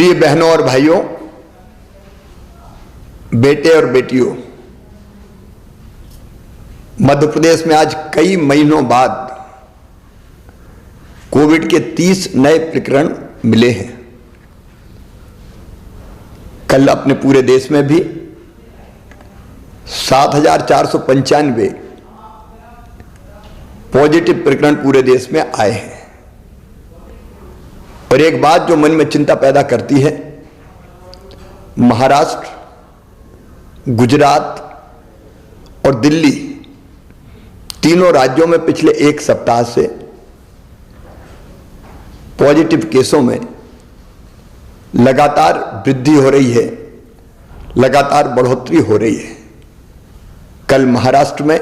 प्रिय बहनों और भाइयों, बेटे और बेटियों, मध्य प्रदेश में आज कई महीनों बाद कोविड के 30 नए प्रकरण मिले हैं। कल अपने पूरे देश में भी 7,495 पॉजिटिव प्रकरण पूरे देश में आए हैं। और एक बात जो मन में चिंता पैदा करती है, महाराष्ट्र, गुजरात और दिल्ली तीनों राज्यों में पिछले एक सप्ताह से पॉजिटिव केसों में लगातार वृद्धि हो रही है, लगातार बढ़ोतरी हो रही है। कल महाराष्ट्र में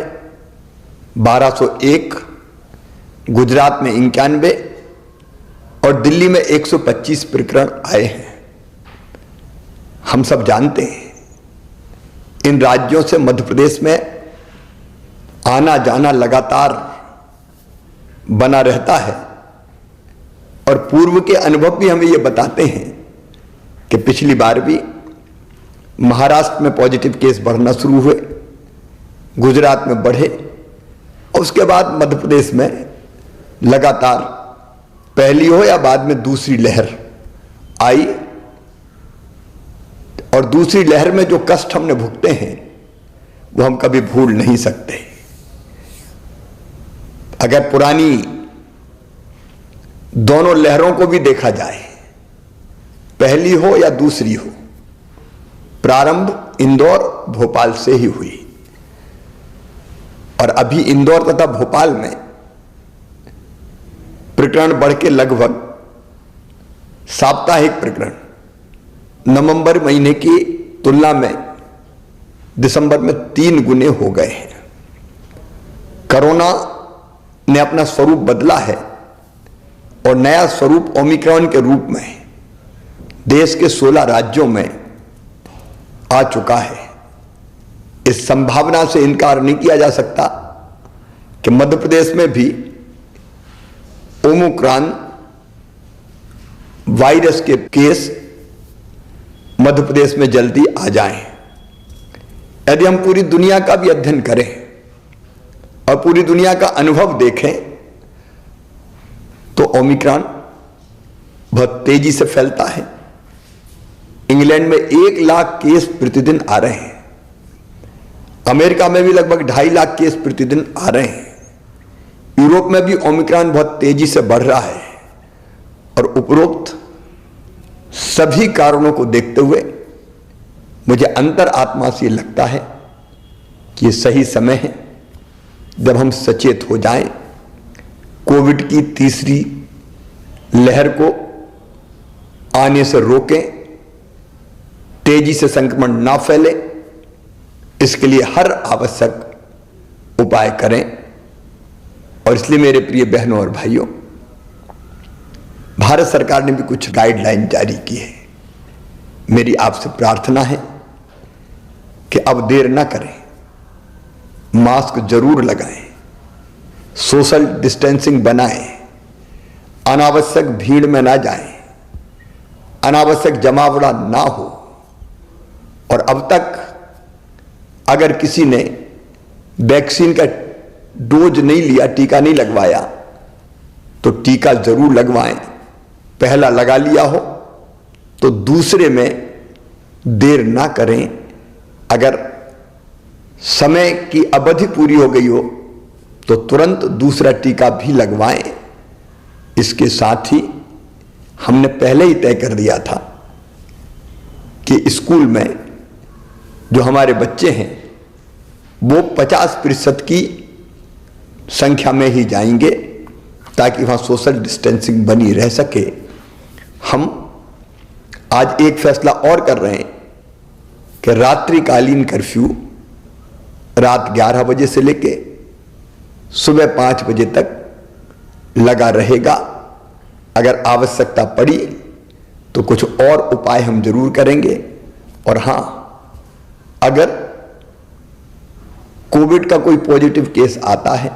1201, गुजरात में 91 और दिल्ली में 125 प्रकरण आए हैं। हम सब जानते हैं इन राज्यों से मध्य प्रदेश में आना जाना लगातार बना रहता है और पूर्व के अनुभव भी हमें ये बताते हैं कि पिछली बार भी महाराष्ट्र में पॉजिटिव केस बढ़ना शुरू हुए, गुजरात में बढ़े और उसके बाद मध्य प्रदेश में लगातार पहली हो या बाद में दूसरी लहर आई। और दूसरी लहर में जो कष्ट हमने भुगते हैं वो हम कभी भूल नहीं सकते। अगर पुरानी दोनों लहरों को भी देखा जाए, पहली हो या दूसरी हो, प्रारंभ इंदौर भोपाल से ही हुई और अभी इंदौर तथा भोपाल में प्रकरण बढ़ के लगभग साप्ताहिक प्रकरण नवंबर महीने की तुलना में दिसंबर में 3 गुने हो गए हैं। कोरोना ने अपना स्वरूप बदला है और नया स्वरूप ओमिक्रॉन के रूप में देश के 16 राज्यों में आ चुका है। इस संभावना से इनकार नहीं किया जा सकता कि मध्य प्रदेश में भी ओमिक्रॉन वायरस के केस मध्य प्रदेश में जल्दी आ जाएं। यदि हम पूरी दुनिया का भी अध्ययन करें और पूरी दुनिया का अनुभव देखें तो ओमिक्रॉन बहुत तेजी से फैलता है। इंग्लैंड में 1 लाख केस प्रतिदिन आ रहे हैं, अमेरिका में भी लगभग 2.5 लाख केस प्रतिदिन आ रहे हैं, यूरोप में भी ओमिक्रॉन बहुत तेजी से बढ़ रहा है। और उपरोक्त सभी कारणों को देखते हुए मुझे अंतर आत्मा से लगता है कि यह सही समय है जब हम सचेत हो जाएं, कोविड की तीसरी लहर को आने से रोकें, तेजी से संक्रमण ना फैले, इसके लिए हर आवश्यक उपाय करें। और इसलिए मेरे प्रिय बहनों और भाइयों, भारत सरकार ने भी कुछ गाइडलाइन जारी की है। मेरी आपसे प्रार्थना है कि अब देर ना करें, मास्क जरूर लगाएं, सोशल डिस्टेंसिंग बनाएं, अनावश्यक भीड़ में ना जाएं, अनावश्यक जमावड़ा ना हो। और अब तक अगर किसी ने वैक्सीन का डोज नहीं लिया, टीका नहीं लगवाया, तो टीका जरूर लगवाएं। पहला लगा लिया हो तो दूसरे में देर ना करें। अगर समय की अवधि पूरी हो गई हो तो तुरंत दूसरा टीका भी लगवाएं। इसके साथ ही हमने पहले ही तय कर दिया था कि स्कूल में जो हमारे बच्चे हैं वो 50% की संख्या में ही जाएंगे ताकि वहां सोशल डिस्टेंसिंग बनी रह सके। हम आज एक फैसला और कर रहे हैं कि रात्रिकालीन कर्फ्यू रात 11 बजे से लेके सुबह 5 बजे तक लगा रहेगा। अगर आवश्यकता पड़ी तो कुछ और उपाय हम जरूर करेंगे। और हां, अगर कोविड का कोई पॉजिटिव केस आता है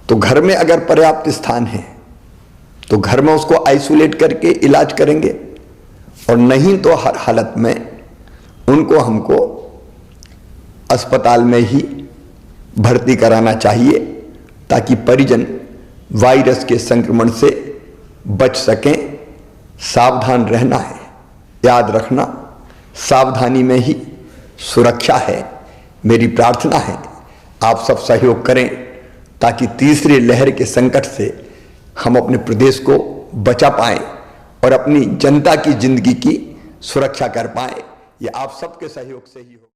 तो घर में अगर पर्याप्त स्थान है तो घर में उसको आइसोलेट करके इलाज करेंगे। और नहीं तो हर हालत में उनको हमको अस्पताल में ही भर्ती कराना चाहिए ताकि परिजन वायरस के संक्रमण से बच सकें। सावधान रहना है, याद रखना सावधानी में ही सुरक्षा है। मेरी प्रार्थना है आप सब सहयोग करें ताकि तीसरी लहर के संकट से हम अपने प्रदेश को बचा पाएं और अपनी जनता की जिंदगी की सुरक्षा कर पाएं। ये आप सबके सहयोग से ही हो।